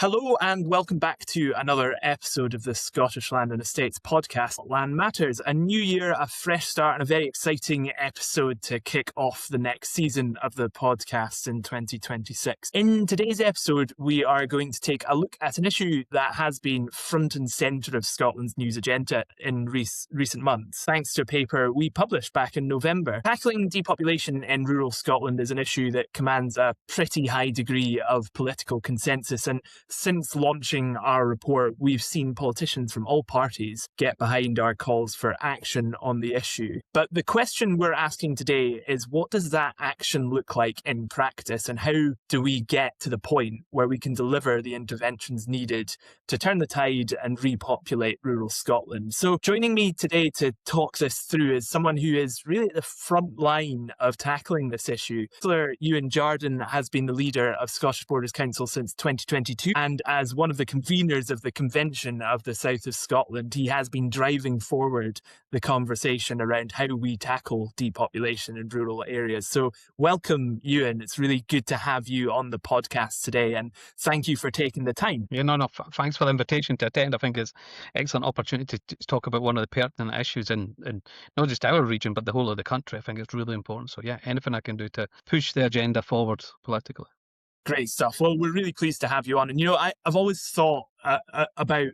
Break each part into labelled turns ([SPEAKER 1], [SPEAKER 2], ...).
[SPEAKER 1] Hello and welcome back to another episode of the Scottish Land and Estates podcast, Land Matters. A new year, a fresh start, and a very exciting episode to kick off the next season of the podcast in 2026. In today's episode, we are going to take a look at an issue that has been front and centre of Scotland's news agenda in recent months, thanks to a paper we published back in November. Tackling depopulation in rural Scotland is an issue that commands a pretty high degree of political consensus, and since launching our report, we've seen politicians from all parties get behind our calls for action on the issue. But the question we're asking today is, what does that action look like in practice, and how do we get to the point where we can deliver the interventions needed to turn the tide and repopulate rural Scotland? So joining me today to talk this through is someone who is really at the front line of tackling this issue. Cllr Euan Jardine has been the leader of Scottish Borders Council since 2022, and as one of the conveners of the Convention of the South of Scotland, he has been driving forward the conversation around how we tackle depopulation in rural areas. So welcome, Euan. It's really good to have you on the podcast today, and thank you for taking the time.
[SPEAKER 2] Yeah, no, thanks for the invitation to attend. I think it's an excellent opportunity to talk about one of the pertinent issues in not just our region, but the whole of the country. I think it's really important. So yeah, anything I can do to push the agenda forward politically.
[SPEAKER 1] Great stuff. Well, we're really pleased to have you on. And, I've always thought about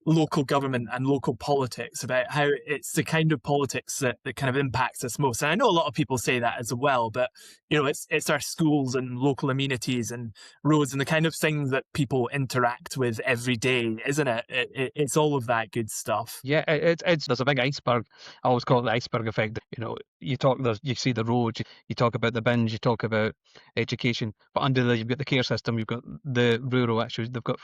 [SPEAKER 1] local government and local politics, about how it's the kind of politics that kind of impacts us most. And I know a lot of people say that as well, but, it's our schools and local amenities and roads and the kind of things that people interact with every day, isn't it? It's all of that good stuff.
[SPEAKER 2] Yeah, there's a big iceberg. I always call it the iceberg effect. You see the roads, you talk about the bins, you talk about education, but under there you've got the care system, you've got the rural issues. They've got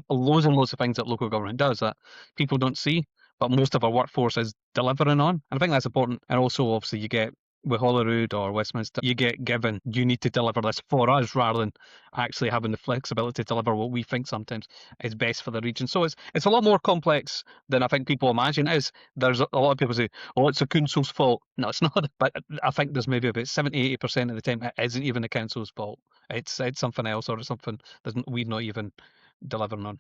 [SPEAKER 2] loads and loads of things that local government does that people don't see, but most of our workforce is delivering on. And I think that's important. And also, obviously, you get with Holyrood or Westminster, you get given, you need to deliver this for us rather than actually having the flexibility to deliver what we think sometimes is best for the region. So it's a lot more complex than I think people imagine it is. There's a lot of people say, oh, it's the council's fault. No, it's not. But I think there's maybe about 70-80% of the time it isn't even the council's fault. It's something else, or it's something we're not even delivering on.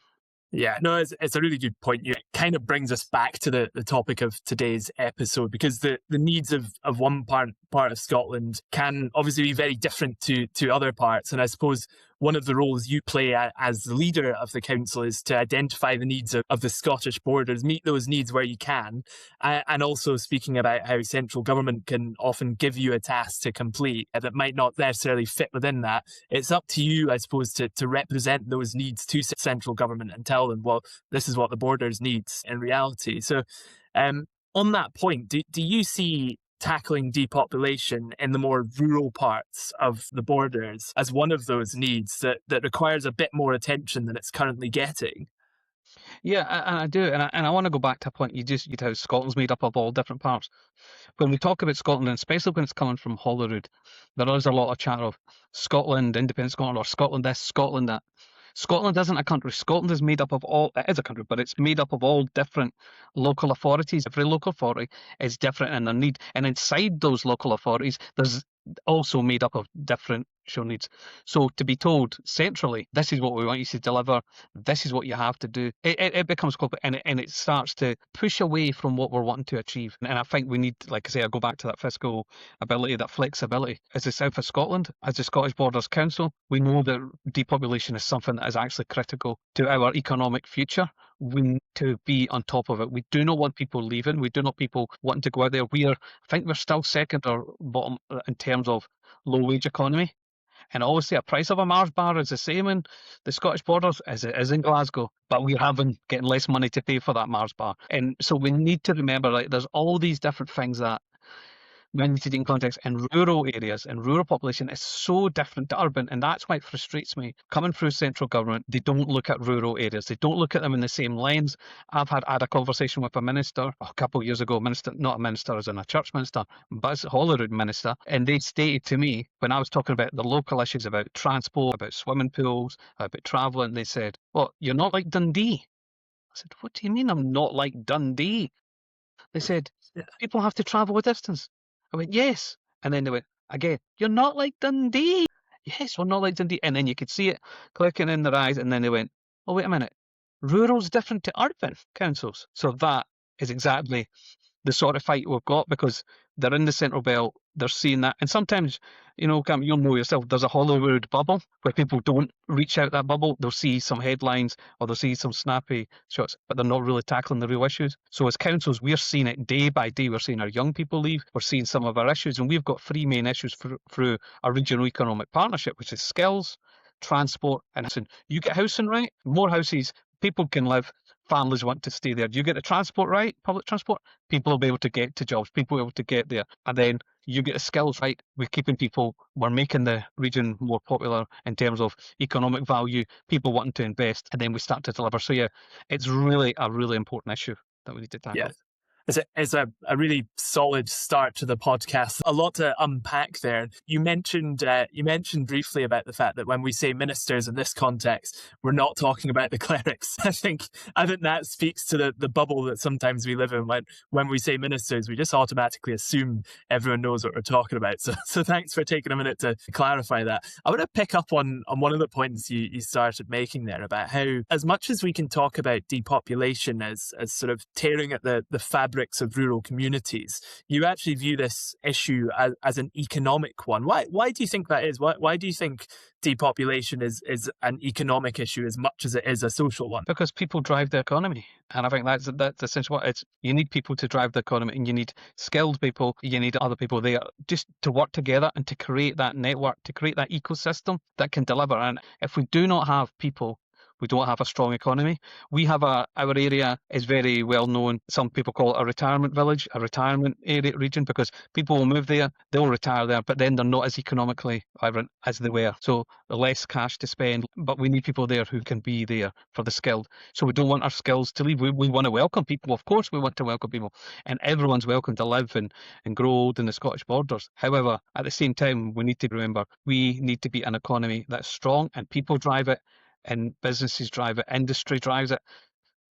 [SPEAKER 1] Yeah, no, it's a really good point. It kind of brings us back to the topic of today's episode, because the needs of one part of Scotland can obviously be very different to other parts. And I suppose one of the roles you play as the leader of the council is to identify the needs of the Scottish borders, meet those needs where you can, and also speaking about how central government can often give you a task to complete that might not necessarily fit within that. It's up to you, I suppose, to represent those needs to central government and tell them, well, this is what the borders needs in reality. So on that point, do you see tackling depopulation in the more rural parts of the borders as one of those needs that requires a bit more attention than it's currently getting?
[SPEAKER 2] Yeah, and I do, and I want to go back to a point you how Scotland's made up of all different parts. When we talk about Scotland, and especially when it's coming from Holyrood, there is a lot of chatter of Scotland, independent Scotland, or Scotland this, Scotland that. Scotland isn't a country. Scotland is made up of it is a country, but it's made up of all different local authorities. Every local authority is different in their need. And inside those local authorities, there's also made up of different needs. So to be told centrally, this is what we want you to deliver, this is what you have to do, it becomes complicated, and it starts to push away from what we're wanting to achieve. And I think we need, like I say, I go back to that fiscal ability, that flexibility. As the South of Scotland, as the Scottish Borders Council, we know that depopulation is something that is actually critical to our economic future. We need to be on top of it. We do not want people leaving. We do not want people wanting to go out there. I think we're still second or bottom in terms of low wage economy. And obviously, a price of a Mars bar is the same in the Scottish Borders as it is in Glasgow, but we're getting less money to pay for that Mars bar. And so we need to remember, there's all these different things that we need to take in context. In rural areas, and rural population is so different to urban, and that's why it frustrates me. Coming through central government, they don't look at rural areas. They don't look at them in the same lens. I've had a conversation with a minister a couple of years ago, not a minister as in a church minister, but as a Holyrood minister, and they stated to me, when I was talking about the local issues about transport, about swimming pools, about travelling, they said, well, you're not like Dundee. I said, what do you mean I'm not like Dundee? They said, people have to travel a distance. I went, yes. And then they went, again, you're not like Dundee. Yes, we're not like Dundee. And then you could see it clicking in their eyes. And then they went, oh, wait a minute, rural's different to urban councils. So that is exactly the sort of fight we've got, because they're in the central belt, they're seeing that. And sometimes, Cam, you'll know yourself, there's a Hollywood bubble where people don't reach out that bubble. They'll see some headlines or they'll see some snappy shots, but they're not really tackling the real issues. So as councils, we're seeing it day by day. We're seeing our young people leave. We're seeing some of our issues. And we've got three main issues through our regional economic partnership, which is skills, transport, and housing. You get housing right, more houses, people can live, families want to stay there. You get the transport right, public transport, people will be able to get to jobs, people will be able to get there. And then you get the skills right, we're keeping people, we're making the region more popular in terms of economic value, people wanting to invest, and then we start to deliver. So yeah, it's really a really important issue that we need to tackle.
[SPEAKER 1] Yeah. It's a really solid start to the podcast. A lot to unpack there. You mentioned briefly about the fact that when we say ministers in this context, we're not talking about the clerics. I think that speaks to the bubble that sometimes we live in. When we say ministers, we just automatically assume everyone knows what we're talking about. So thanks for taking a minute to clarify that. I want to pick up on one of the points you started making there about how, as much as we can talk about depopulation as sort of tearing at the fabric of rural communities, you actually view this issue as an economic one. Why do you think that is? Why do you think depopulation is an economic issue as much as it is a social one?
[SPEAKER 2] Because people drive the economy. And I think that's essentially what it's. You need people to drive the economy, and you need skilled people, you need other people there just to work together and to create that network, to create that ecosystem that can deliver. And if we do not have people, we don't have a strong economy. We have our area is very well known. Some people call it a retirement village, a retirement area region, because people will move there, they'll retire there, but then they're not as economically vibrant as they were. So less cash to spend, but we need people there who can be there for the skilled. So we don't want our skills to leave. We want to welcome people. Of course we want to welcome people, and everyone's welcome to live and grow old in the Scottish borders. However, at the same time, we need to remember we need to be an economy that's strong and people drive it, and businesses drive it, industry drives it.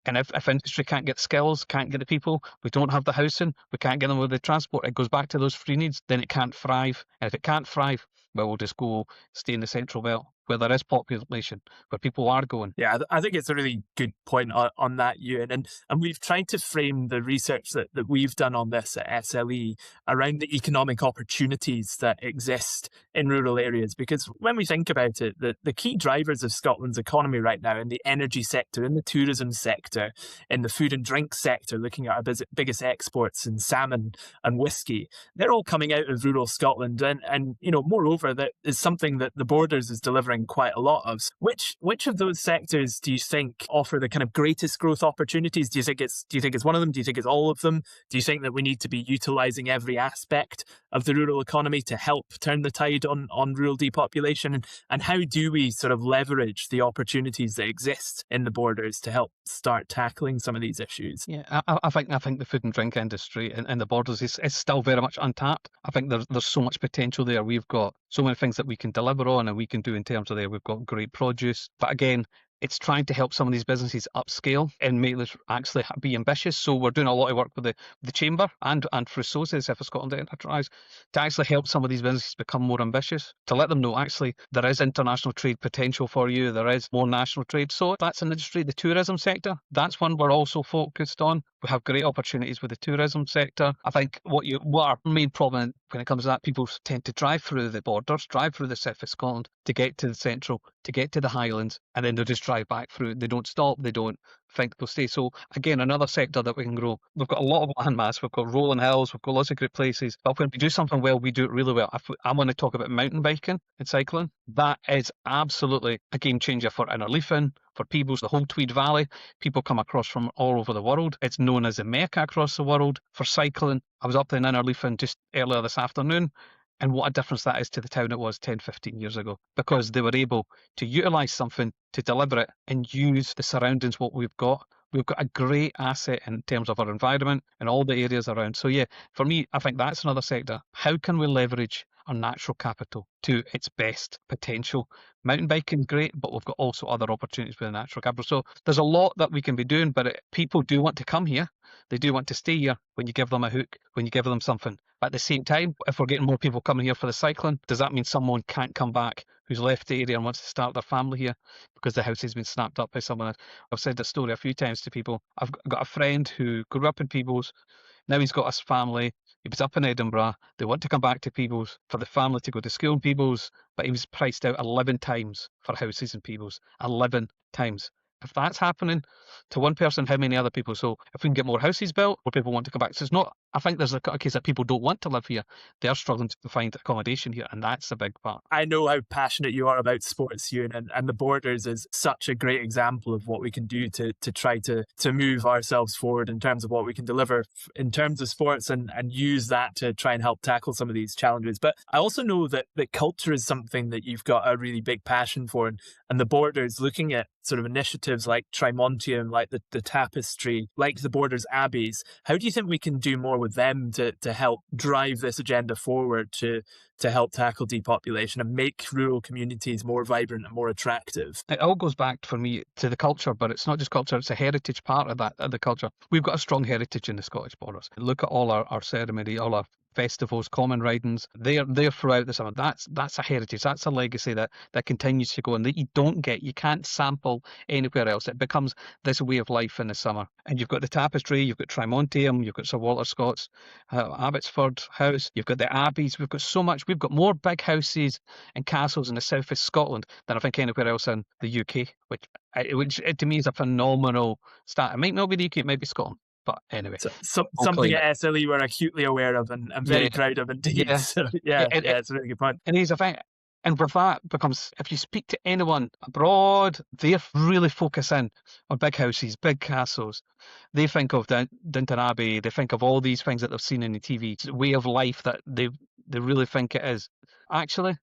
[SPEAKER 2] And if industry can't get skills, can't get the people, we don't have the housing, we can't get them with the transport, it goes back to those three needs, then it can't thrive. And if it can't thrive, well, we'll just go stay in the central belt where there is population, where people are going.
[SPEAKER 1] Yeah, I think it's a really good point on that, Euan. And we've tried to frame the research that we've done on this at SLE around the economic opportunities that exist in rural areas. Because when we think about it, the key drivers of Scotland's economy right now in the energy sector, in the tourism sector, in the food and drink sector, looking at our biggest exports in salmon and whiskey, they're all coming out of rural Scotland. And moreover, that is something that the Borders is delivering quite a lot of. Which of those sectors do you think offer the kind of greatest growth opportunities? Do you think it's one of them? Do you think it's all of them? Do you think that we need to be utilising every aspect of the rural economy to help turn the tide on rural depopulation? And how do we sort of leverage the opportunities that exist in the Borders to help start tackling some of these issues?
[SPEAKER 2] Yeah, I think the food and drink industry in the Borders is still very much untapped. I think there's so much potential there. We've got so many things that we can deliver on and we can do in terms of there. We've got great produce. But again, it's trying to help some of these businesses upscale and make this actually be ambitious. So we're doing a lot of work with the Chamber and through SOSES, if Scotland Enterprise, to actually help some of these businesses become more ambitious, to let them know actually there is international trade potential for you, there is more national trade. So that's an industry. The tourism sector, that's one we're also focused on. We have great opportunities with the tourism sector. I think what our main problem when it comes to that, people tend to drive through the Borders, drive through the south of Scotland to get to the central, to get to the Highlands, and then they'll just drive back through. They don't stop, they don't think they'll stay. So again, another sector that we can grow. We've got a lot of landmass, we've got rolling hills, we've got lots of great places. But when we do something well, we do it really well. I want to talk about mountain biking and cycling. That is absolutely a game changer for Innerleithen, for Peebles, the whole Tweed Valley. People come across from all over the world. It's known as the Mecca across the world for cycling. I was up in Innerleithen just earlier this afternoon, and what a difference that is to the town it was 10, 15 years ago, because they were able to utilise something, to deliver it, and use the surroundings, what we've got. We've got a great asset in terms of our environment and all the areas around. So yeah, for me, I think that's another sector. How can we leverage our natural capital to its best potential. Mountain biking, great, but we've got also other opportunities with the natural capital. So there's a lot that we can be doing, but people do want to come here. They do want to stay here when you give them a hook, when you give them something. But at the same time, if we're getting more people coming here for the cycling, does that mean someone can't come back who's left the area and wants to start their family here because the house has been snapped up by someone else? I've said this story a few times to people. I've got a friend who grew up in Peebles. Now he's got his family. He was up in Edinburgh. They want to come back to Peebles for the family to go to school in Peebles, but he was priced out 11 times for houses in Peebles. 11 times. If that's happening to one person, how many other people? So if we can get more houses built, more people want to come back. So it's not, I think there's a case that people don't want to live here. They're struggling to find accommodation here, and that's a big part.
[SPEAKER 1] I know how passionate you are about sports, Euan, and the Borders is such a great example of what we can do to try to move ourselves forward in terms of what we can deliver in terms of sports and use that to try and help tackle some of these challenges. But I also know that culture is something that you've got a really big passion for, and the Borders, looking at sort of initiatives like Trimontium, like the Tapestry, like the Borders Abbeys. How do you think we can do more with them to help drive this agenda forward to help tackle depopulation and make rural communities more vibrant and more attractive?
[SPEAKER 2] It all goes back for me to the culture, but it's not just culture, it's a heritage part of that, of the culture. We've got a strong heritage in the Scottish Borders. Look at all our ceremony, all our festivals, common ridings, they're throughout the summer. That's a heritage, that's a legacy that continues to go, and that you can't sample anywhere else. It becomes this way of life in the summer. And you've got the Tapestry, you've got Trimontium, you've got Sir Walter Scott's Abbotsford House, you've got the Abbeys. We've got so much. We've got more big houses and castles in the south of Scotland than I think anywhere else in the UK, which to me is a phenomenal stat. It might not be the UK, it might be Scotland. But anyway,
[SPEAKER 1] something at SLE we're acutely aware of and very proud of indeed.
[SPEAKER 2] Yeah.
[SPEAKER 1] So, it's a really good point.
[SPEAKER 2] And and with that becomes, if you speak to anyone abroad, they're really focusing on big houses, big castles. They think of Downton Abbey, they think of all these things that they've seen in the TV. It's a way of life that they really think it is. Actually,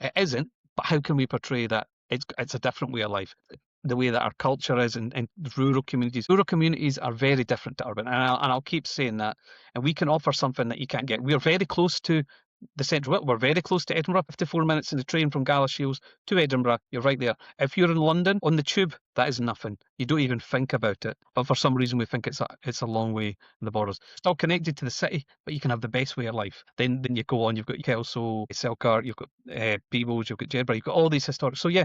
[SPEAKER 2] it isn't, but how can we portray that it's a different way of life? The way that our culture is in rural communities. Rural communities are very different to urban, and I'll keep saying that. And we can offer something that you can't get. We're very close to the central. We're very close to Edinburgh. 54 minutes in the train from Galashiels to Edinburgh. You're right there. If you're in London on the tube, that is nothing. You don't even think about it. But for some reason, we think it's a long way in the Borders. Still connected to the city, but you can have the best way of life. Then you go on. You've got Kelso, Cllr, you've got Peebles, you've got Jedburgh, you've got all these historic. So yeah,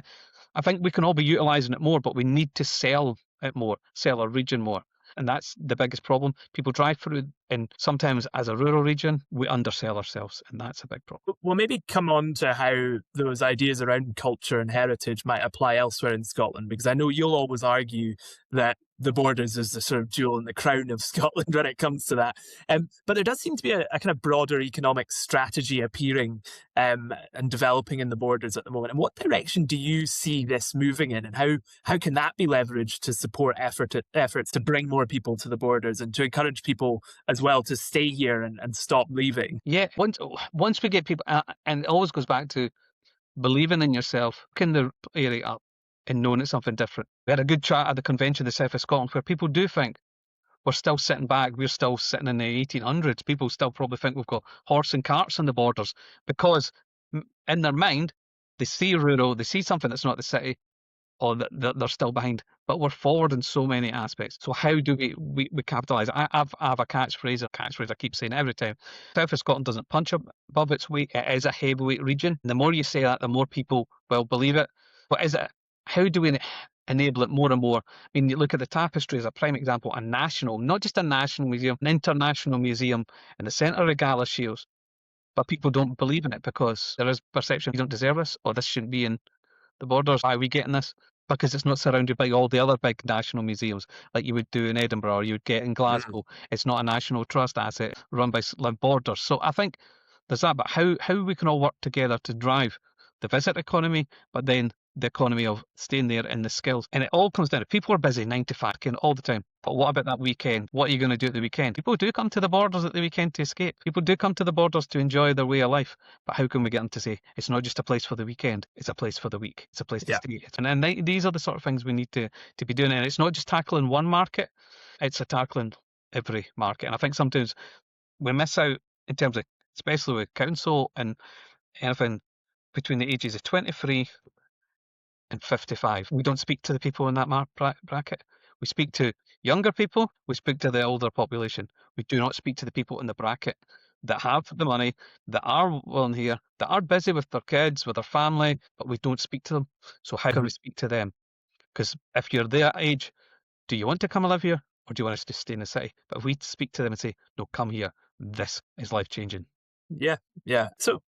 [SPEAKER 2] I think we can all be utilising it more, but we need to sell it more, sell our region more. And that's the biggest problem. People drive through, and sometimes as a rural region, we undersell ourselves, and that's a big problem.
[SPEAKER 1] We'll maybe come on to how those ideas around culture and heritage might apply elsewhere in Scotland, because I know you'll always argue that the Borders is the sort of jewel in the crown of Scotland when it comes to that. But there does seem to be a kind of broader economic strategy appearing and developing in the Borders at the moment. And what direction do you see this moving in, and how can that be leveraged to support efforts to bring more people to the Borders and to encourage people as well to stay here and stop leaving?
[SPEAKER 2] Yeah, once we get people, and it always goes back to believing in yourself, looking the area up and knowing it's something different. We had a good chat at the convention in the south of Scotland where people do think we're still sitting back, we're still sitting in the 1800s. People still probably think we've got horse and carts on the Borders, because in their mind, they see rural, they see something that's not the city, or that they're still behind. But we're forward in so many aspects. So how do we capitalise? I have a catchphrase I keep saying every time. South of Scotland doesn't punch above its weight. It is a heavyweight region. And the more you say that, the more people will believe it. But is it? How do we enable it more and more? I mean, you look at the Tapestry as a prime example, a national, not just a national museum, an international museum in the centre of Galashiels. But people don't believe in it because there is perception you don't deserve this, or this shouldn't be in the Borders. Why are we getting this? Because it's not surrounded by all the other big national museums like you would do in Edinburgh or you would get in Glasgow. It's not a national trust asset run by Borders. So I think there's that, but how we can all work together to drive the visit economy, but then the economy of staying there and the skills. And it all comes down to people are busy 9 to 5 all the time. But what about that weekend? What are you going to do at the weekend? People do come to the Borders at the weekend to escape. People do come to the Borders to enjoy their way of life. But how can we get them to say, it's not just a place for the weekend, it's a place for the week. It's a place to stay. And these are the sort of things we need to be doing. And it's not just tackling one market, it's tackling every market. And I think sometimes we miss out in terms of especially with council and anything between the ages of 23 and 55. We don't speak to the people in that bracket. We speak to younger people, we speak to the older population. We do not speak to the people in the bracket that have the money, that are willing here, that are busy with their kids, with their family, but we don't speak to them. So how can we speak to them? Because if you're their age, do you want to come and live here, or do you want us to stay in the city? But if we speak to them and say, no, come here, this is life changing.
[SPEAKER 1] Yeah, yeah. So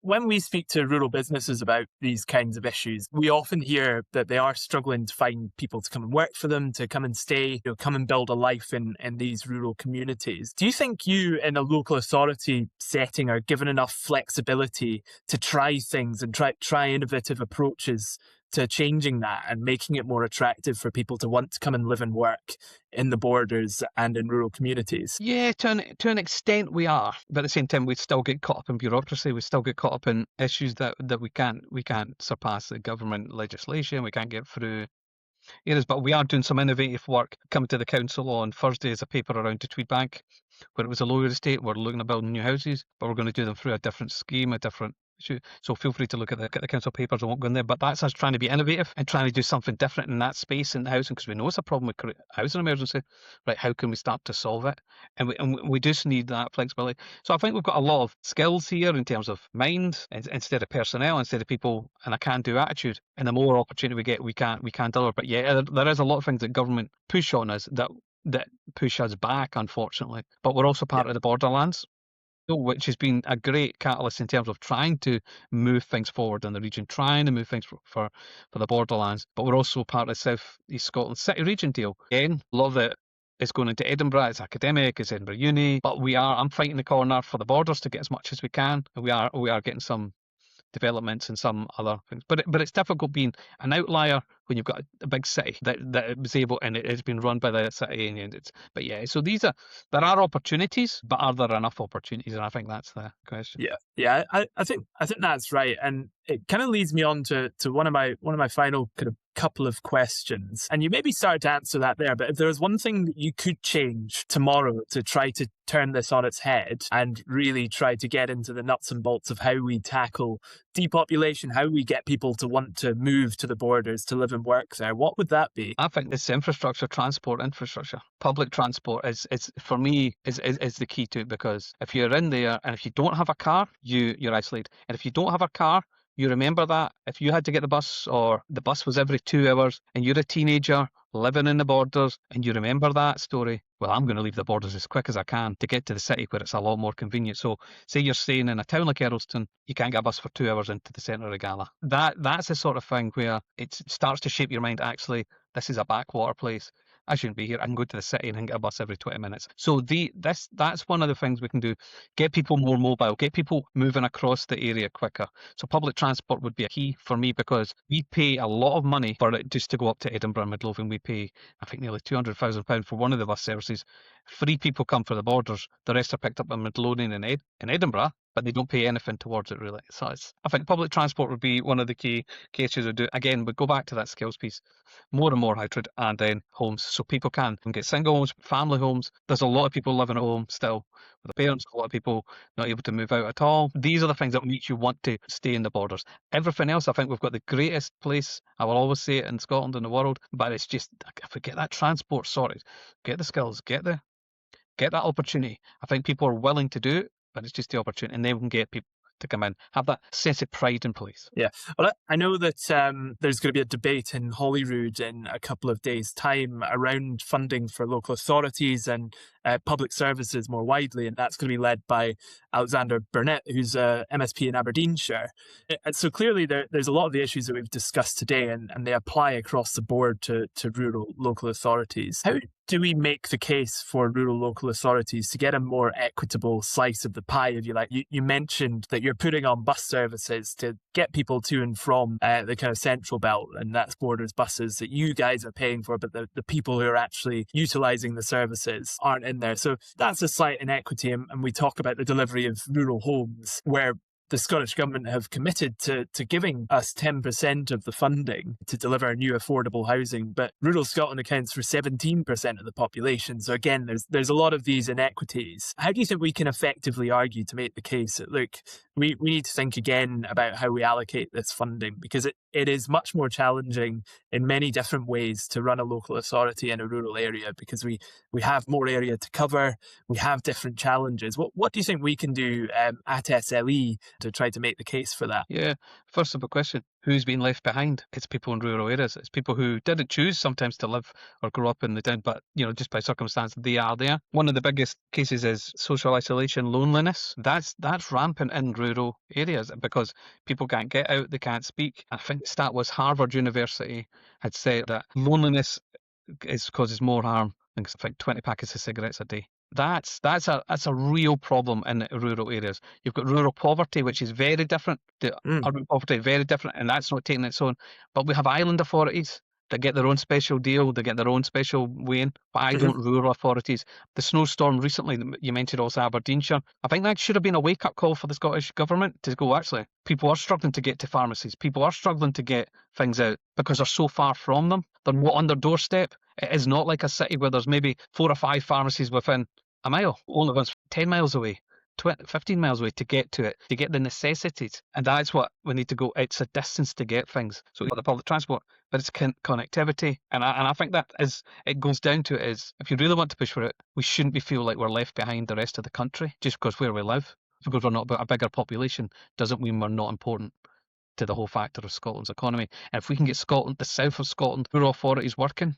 [SPEAKER 1] when we speak to rural businesses about these kinds of issues, we often hear that they are struggling to find people to come and work for them, to come and stay, come and build a life in these rural communities. Do you think you, in a local authority setting, are given enough flexibility to try things and try innovative approaches to changing that and making it more attractive for people to want to come and live and work in the borders and in rural communities?
[SPEAKER 2] Yeah, to an extent we are, but at the same time we still get caught up in bureaucracy. We still get caught up in issues that we can't surpass the government legislation. We can't get through areas, but we are doing some innovative work. Coming to the council on Thursday is a paper around to Tweedbank, where it was a lower estate. We're looking at building new houses, but we're going to do them through a different scheme, a different issue. So feel free to look at the council papers. I won't go in there, but that's us trying to be innovative and trying to do something different in that space in the housing, because we know it's a problem with housing emergency. Right? How can we start to solve it? And we just need that flexibility. So I think we've got a lot of skills here in terms of mind instead of personnel, instead of people, and a can-do attitude. And the more opportunity we get, we can deliver. But yeah, there is a lot of things that government push on us that push us back, unfortunately. But we're also part of the borderlands, which has been a great catalyst in terms of trying to move things forward in the region, trying to move things for the borderlands. But we're also part of South East Scotland City Region deal. Again, a lot of it is going into Edinburgh. It's academic, it's Edinburgh Uni. But I'm fighting the corner for the borders to get as much as we can. And we are getting some developments and some other things. But it's difficult being an outlier when you've got a big city that it was able, and it's been run by the city. But yeah, so there are opportunities, but are there enough opportunities? And I think that's the question.
[SPEAKER 1] Yeah. I think that's right, and it kind of leads me on to one of my final kind of couple of questions. And you maybe started to answer that there, but if there was one thing that you could change tomorrow to try to turn this on its head and really try to get into the nuts and bolts of how we tackle depopulation, how we get people to want to move to the borders to live and work there, what would that be?
[SPEAKER 2] I think this infrastructure, transport infrastructure, public transport is for me is the key to it, because if you're in there and if you don't have a car, you're isolated. And if you don't have a car, you remember that. If you had to get the bus, or the bus was every 2 hours, and you're a teenager living in the borders, and you remember that story, well, I'm going to leave the borders as quick as I can to get to the city where it's a lot more convenient. So say you're staying in a town like Earlston, you can't get a bus for 2 hours into the centre of Gala. That's the sort of thing where it starts to shape your mind. Actually, this is a backwater place. I shouldn't be here. I can go to the city and I can get a bus every 20 minutes. So that's one of the things we can do. Get people more mobile, get people moving across the area quicker. So public transport would be a key for me, because we pay a lot of money for it just to go up to Edinburgh and Midlothian. We pay, I think, nearly £200,000 for one of the bus services. 3 people come for the borders. The rest are picked up in Midlothian and in Edinburgh, but they don't pay anything towards it, really. So I think public transport would be one of the key issues to do. Again, we go back to that skills piece. More and more hybrid, and then homes, so people can get single homes, family homes. There's a lot of people living at home still with their parents, a lot of people not able to move out at all. These are the things that make you want to stay in the borders. Everything else, I think we've got the greatest place, I will always say it, in Scotland and the world, but it's just, if we get that transport sorted, get the skills, get that opportunity, I think people are willing to do it, but it's just the opportunity, and then we can get people to come in, have that sense of pride in place.
[SPEAKER 1] Yeah. Well, I know that there's going to be a debate in Holyrood in a couple of days' time around funding for local authorities and public services more widely, and that's going to be led by Alexander Burnett, who's a MSP in Aberdeenshire. And so clearly there's a lot of the issues that we've discussed today, and they apply across the board to rural local authorities. How do we make the case for rural local authorities to get a more equitable slice of the pie, if you like? You mentioned that you're putting on bus services to get people to and from the kind of central belt, and that's borders buses that you guys are paying for, but the people who are actually utilising the services aren't in there. So that's a slight inequity, and we talk about the delivery of rural homes, where the Scottish Government have committed to giving us 10% of the funding to deliver new affordable housing, but rural Scotland accounts for 17% of the population. So again, there's a lot of these inequities. How do you think we can effectively argue to make the case that, look, we need to think again about how we allocate this funding, because it is much more challenging in many different ways to run a local authority in a rural area, because we have more area to cover, we have different challenges. What do you think we can do at SLE to try to make the case for that?
[SPEAKER 2] Yeah, first simple question. Who's been left behind? It's people in rural areas. It's people who didn't choose sometimes to live or grow up in the town, but just by circumstance they are there. One of the biggest cases is social isolation, loneliness. That's rampant in rural areas because people can't get out, they can't speak. I think the stat was Harvard University had said that loneliness causes more harm than 20 packets of cigarettes a day. That's a real problem in rural areas. You've got rural poverty, which is very different. Urban poverty, very different, and that's not taking its own. But we have island authorities that get their own special deal, they get their own special way in, but I don't rural authorities. The snowstorm recently, you mentioned also Aberdeenshire, I think that should have been a wake-up call for the Scottish Government to go, actually, people are struggling to get to pharmacies, people are struggling to get things out because they're so far from them. They're not on their doorstep. It is not like a city where there's maybe 4 or 5 pharmacies within a mile. Only one's 10 miles away. 15 miles away to get to it, to get the necessities. And that's what we need to go. It's a distance to get things. So we've got the public transport, but it's connectivity. And I think that it goes down to it is, if you really want to push for it, we shouldn't feel like we're left behind the rest of the country just because where we live. Because we're not a bigger population doesn't mean we're not important to the whole factor of Scotland's economy. And if we can get Scotland, the south of Scotland, rural authorities working,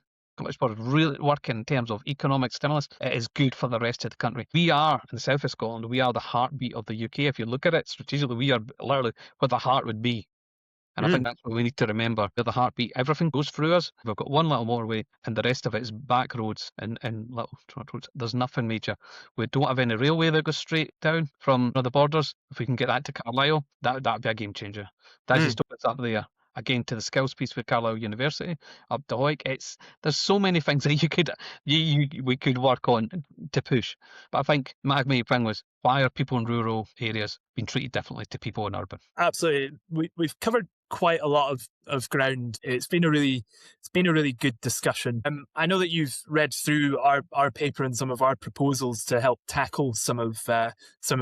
[SPEAKER 2] really working in terms of economic stimulus, it is good for the rest of the country. We are, in the south of Scotland, we are the heartbeat of the UK. If you look at it strategically, we are literally where the heart would be. And I think that's what we need to remember. We're the heartbeat. Everything goes through us. We've got one little motorway and the rest of it is back roads and little truck roads. There's nothing major. We don't have any railway that goes straight down from the borders. If we can get that to Carlisle, that'd be a game changer. That just opens up there. Again, to the skills piece with Cllr University, up to Hoyk, there's so many things that we could work on to push. But I think my main thing was, why are people in rural areas being treated differently to people in urban?
[SPEAKER 1] Absolutely, we've covered quite a lot of ground. It's been a really good discussion. I know that you've read through our paper and some of our proposals to help tackle some of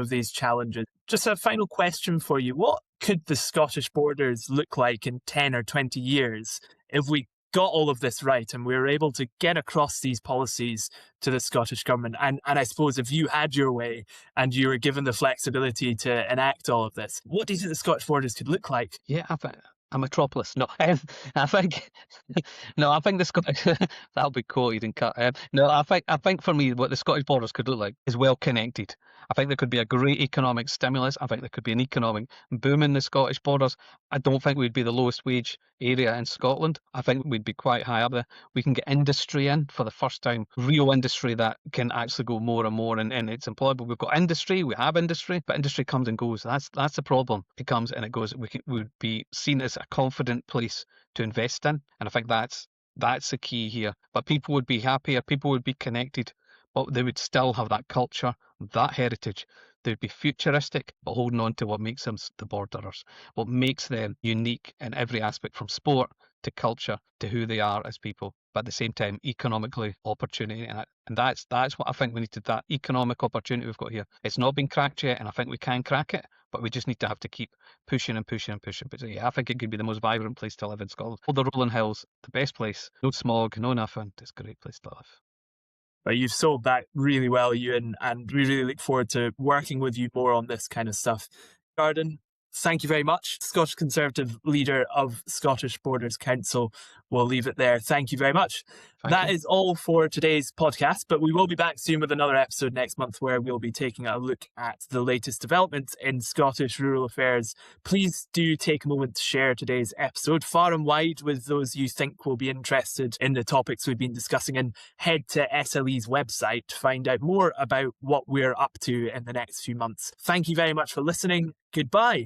[SPEAKER 1] these challenges. Just a final question for you: what could the Scottish borders look like in 10 or 20 years if we got all of this right and we were able to get across these policies to the Scottish Government? And I suppose if you had your way and you were given the flexibility to enact all of this, what do you think the Scottish borders could look like?
[SPEAKER 2] Yeah, I think a metropolis. No, I think the Scottish that'll be quoted and cut. No, I think for me, what the Scottish borders could look like is well connected. I think there could be a great economic stimulus. I think there could be an economic boom in the Scottish borders. I don't think we'd be the lowest wage area in Scotland. I think we'd be quite high up there. We can get industry in for the first time, real industry that can actually go more and more, and it's employable. We've got industry, we have industry, but industry comes and goes. That's the problem. It comes and it goes. We would be seen as a confident place to invest in, and I think that's the key here. But people would be happier, people would be connected, but they would still have that culture, that heritage. They'd be futuristic, but holding on to what makes them the borderers, what makes them unique in every aspect, from sport to culture to who they are as people, but at the same time, economically, opportunity. And that's what I think we need to, that economic opportunity we've got here. It's not been cracked yet, and I think we can crack it, but we just need to have to keep pushing and pushing and pushing. But yeah, I think it could be the most vibrant place to live in Scotland. All the rolling hills, the best place, no smog, no nothing. It's a great place to live.
[SPEAKER 1] But you've sold that really well, Euan, and we really look forward to working with you more on this kind of stuff. Garden, thank you very much. Scottish Conservative leader of Scottish Borders Council. We'll leave it there. Thank you very much. That is all for today's podcast, but we will be back soon with another episode next month where we'll be taking a look at the latest developments in Scottish rural affairs. Please do take a moment to share today's episode far and wide with those you think will be interested in the topics we've been discussing, and head to SLE's website to find out more about what we're up to in the next few months. Thank you very much for listening. Goodbye.